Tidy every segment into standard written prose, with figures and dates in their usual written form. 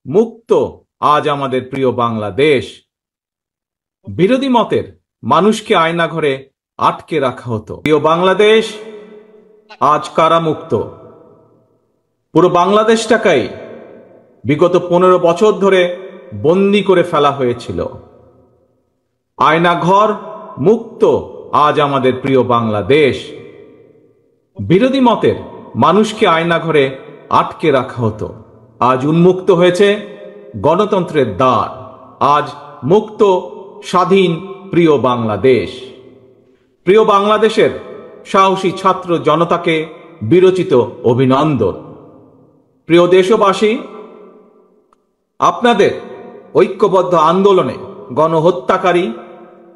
মুক্ত আজ আমাদের প্রিয় বাংলাদেশ। বিরোধী মতের মানুষকে আয়নাঘরে আটকে রাখা হতো। প্রিয় বাংলাদেশ আজ কারামুক্ত। পুরো বাংলাদেশটাকেই বিগত 15 বছর ধরে বন্দি করে ফেলা হয়েছিল। আয়নাঘর মুক্ত আজ আমাদের প্রিয় বাংলাদেশ। বিরোধী মতের মানুষকে আয়নাঘরে আটকে রাখা হতো, আজ উন্মুক্ত হয়েছে গণতন্ত্রের দ্বার। আজ মুক্ত স্বাধীন প্রিয় বাংলাদেশ। প্রিয় বাংলাদেশের সাহসী ছাত্র জনতাকে বিরচিত অভিনন্দন। প্রিয় দেশবাসী, আপনাদের ঐক্যবদ্ধ আন্দোলনে গণহত্যাকারী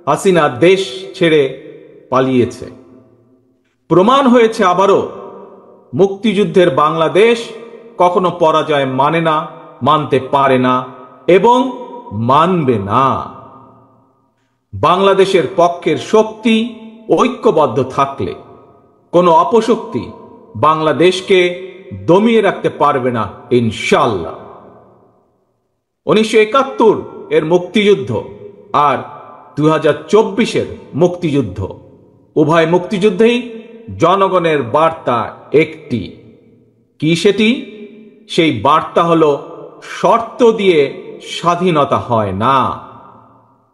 হাসিনা দেশ ছেড়ে পালিয়েছে। প্রমাণ হয়েছে আবারও মুক্তিযুদ্ধের বাংলাদেশ কখনো পরাজয় মানে না, মানতে পারে না এবং মানবে না। বাংলাদেশের পক্ষের শক্তি ঐক্যবদ্ধ থাকলে কোনো অপশক্তি বাংলাদেশকে দমিয়ে রাখতে পারবে না ইনশাআল্লাহ। 1971 এর মুক্তিযুদ্ধ আর 2024-এর মুক্তিযুদ্ধ, উভয় মুক্তিযুদ্ধেই জনগণের বার্তা একটি। কি সেটি? সেই বার্তা হলো শর্ত দিয়ে স্বাধীনতা হয় না।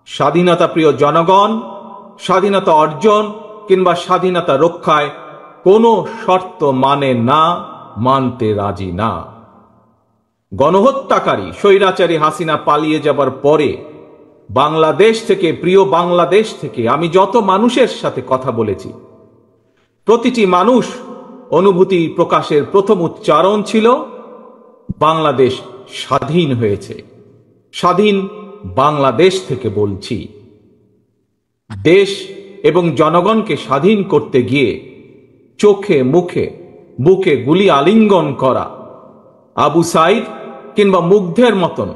স্বাধীনতা প্রিয় জনগণ স্বাধীনতা অর্জন কিংবা স্বাধীনতা রক্ষায় কোনো শর্ত মানে না, মানতে রাজি না। গণহত্যাকারী স্বৈরাচারী হাসিনা পালিয়ে যাবার পরে বাংলাদেশ থেকে, প্রিয় বাংলাদেশ থেকে আমি যত মানুষের সাথে কথা বলেছি, প্রতিটি মানুষ অনুভূতি প্রকাশের প্রথম উচ্চারণ ছিল বাংলাদেশ স্বাধীন হয়েছে। স্বাধীন বাংলাদেশ থেকে বলছি। দেশ এবং জনগণকে স্বাধীন করতে গিয়ে চোখে মুখে বুকে গুলি আলিঙ্গন করা আবু সাইদ কিংবা মুগ্ধের মতন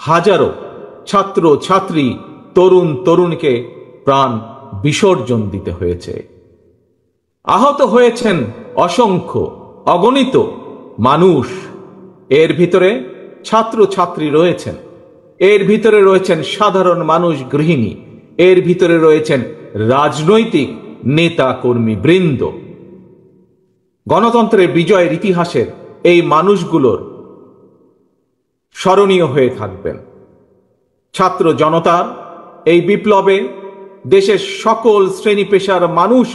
হাজারো ছাত্র ছাত্রী, তরুণ তরুণীকে প্রাণ বিসর্জন দিতে হয়েছে। আহত হয়েছেন অসংখ্য অগণিত মানুষ। এর ভিতরে ছাত্র ছাত্রী রয়েছেন, এর ভিতরে রয়েছেন সাধারণ মানুষ, গৃহিণী, এর ভিতরে রয়েছেন রাজনৈতিক নেতা কর্মী বৃন্দ। গণতন্ত্রের বিজয়ের ইতিহাসের এই মানুষগুলোর স্মরণীয় হয়ে থাকবেন। ছাত্র জনতার এই বিপ্লবে দেশের সকল শ্রেণী পেশার মানুষ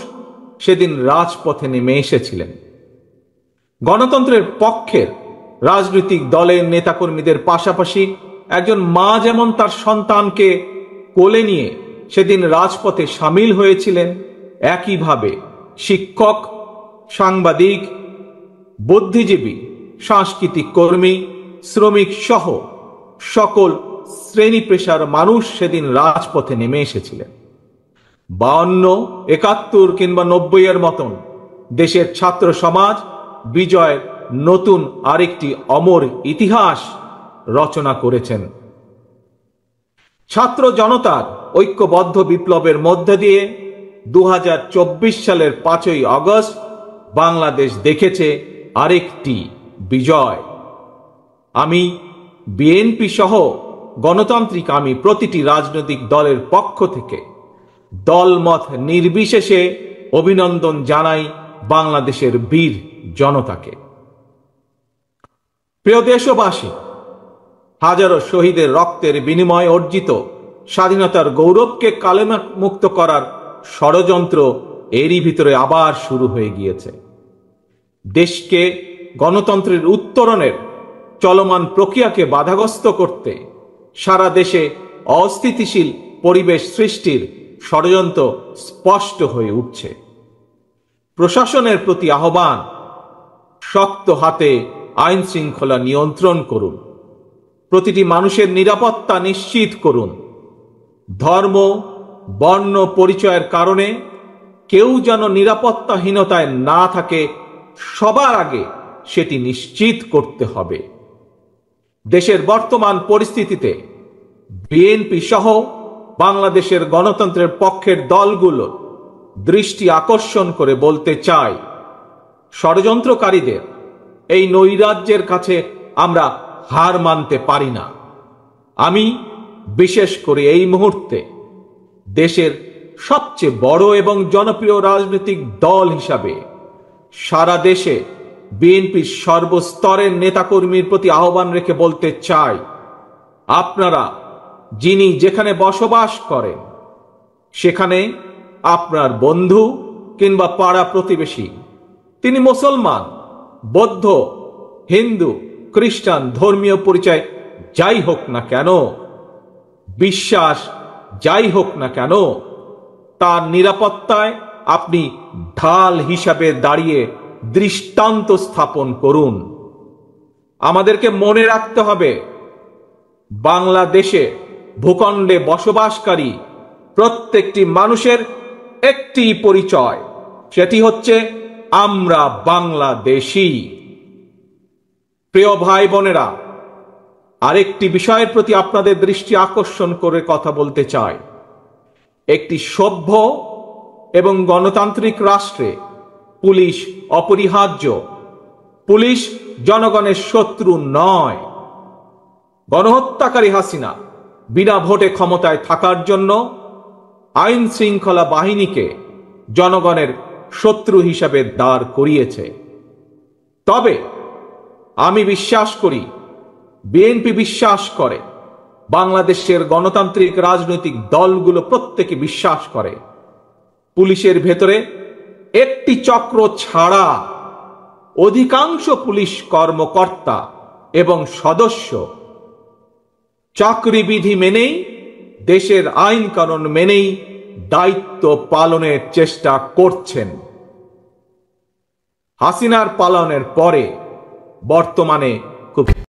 সেদিন রাজপথে নেমে এসেছিলেন। গণতন্ত্রের পক্ষের রাজনৈতিক দলের নেতাকর্মীদের পাশাপাশি একজন মা যেমন তার সন্তানকে কোলে নিয়ে সেদিন রাজপথে সামিল হয়েছিলেন, একইভাবে শিক্ষক, সাংবাদিক, বুদ্ধিজীবী, সাংস্কৃতিক কর্মী, শ্রমিক সহ সকল শ্রেণী পেশার মানুষ সেদিন রাজপথে নেমে এসেছিলেন। 52, 71 কিংবা 90-এর মতন দেশের ছাত্র সমাজ বিজয়ের নতুন আরেকটি অমর ইতিহাস রচনা করেছেন। ছাত্র জনতার ঐক্যবদ্ধ বিপ্লবের মধ্যে দিয়ে 2024 সালের 5ই আগস্ট বাংলাদেশ দেখেছে আরেকটি বিজয়। আমি বিএনপি সহ গণতান্ত্রিক আমি প্রতিটি রাজনৈতিক দলের পক্ষ থেকে দলমত নির্বিশেষে অভিনন্দন জানাই বাংলাদেশের বীর জনতাকে। প্রিয় দেশবাসী, হাজারো শহীদের রক্তের বিনিময়ে অর্জিত স্বাধীনতার গৌরবকে কালেমা মুক্ত করার ষড়যন্ত্র এরই ভিতরে আবার শুরু হয়ে গিয়েছে। দেশকে গণতন্ত্রের উত্তরণের চলমান প্রক্রিয়াকে বাধাগ্রস্ত করতে সারা দেশে অস্থিতিশীল পরিবেশ সৃষ্টির ষড়যন্ত্র স্পষ্ট হয়ে উঠছে। প্রশাসনের প্রতি আহ্বান, শক্ত হাতে আইন শৃঙ্খলা নিয়ন্ত্রণ করুন, প্রতিটি মানুষের নিরাপত্তা নিশ্চিত করুন। ধর্ম, বর্ণ পরিচয়ের কারণে কেউ যেন নিরাপত্তাহীনতায় না থাকে, সবার আগে সেটি নিশ্চিত করতে হবে। দেশের বর্তমান পরিস্থিতিতে বিএনপি সহ বাংলাদেশের গণতন্ত্রের পক্ষের দলগুলোর দৃষ্টি আকর্ষণ করে বলতে চাই, ষড়যন্ত্রকারীদের এই নৈরাজ্যের কাছে আমরা হার মানতে পারি না। আমি বিশেষ করে এই মুহূর্তে দেশের সবচেয়ে বড় এবং জনপ্রিয় রাজনৈতিক দল হিসাবে সারা দেশে বিএনপির সর্বস্তরের নেতাকর্মীর প্রতি আহ্বান রেখে বলতে চাই, আপনারা যিনি যেখানে বসবাস করেন সেখানে আপনার বন্ধু কিংবা পাড়া প্রতিবেশী, তিনি মুসলমান, বৌদ্ধ, হিন্দু, খ্রিস্টান, ধর্মীয় পরিচয় যাই হোক না কেন, বিশ্বাস যাই হোক না কেন, তার নিরাপত্তায় আপনি ঢাল হিসাবে দাঁড়িয়ে দৃষ্টান্ত স্থাপন করুন। আমাদেরকে মনে রাখতে হবে, বাংলাদেশে ভূখণ্ডে বসবাসকারী প্রত্যেকটি মানুষের একটি পরিচয়, সেটি হচ্ছে আমরা বাংলাদেশী। প্রিয় ভাই বোনেরা, আরেকটি বিষয়ের প্রতি আপনাদের দৃষ্টি আকর্ষণ করে কথা বলতে চাই। একটি সভ্য এবং গণতান্ত্রিক রাষ্ট্রে পুলিশ অপরিহার্য। পুলিশ জনগণের শত্রু নয়। গণহত্যাকারী হাসিনা বিনা ভোটে ক্ষমতায় থাকার জন্য আইন শৃঙ্খলা বাহিনীকে জনগণের শত্রু হিসাবে দাঁড় করিয়েছে। তবে আমি বিশ্বাস করি, বিএনপি বিশ্বাস করে, বাংলাদেশের গণতান্ত্রিক রাজনৈতিক দলগুলো প্রত্যেকে বিশ্বাস করে, পুলিশের ভেতরে একটি চক্র ছাড়া অধিকাংশ পুলিশ কর্মকর্তা এবং সদস্য চাকরিবিধি মেনেই, দেশের আইন কানুন মেনেই দায়িত্ব পালনের চেষ্টা করছেন। হাসিনার পালনের পরে বর্তমানে খুব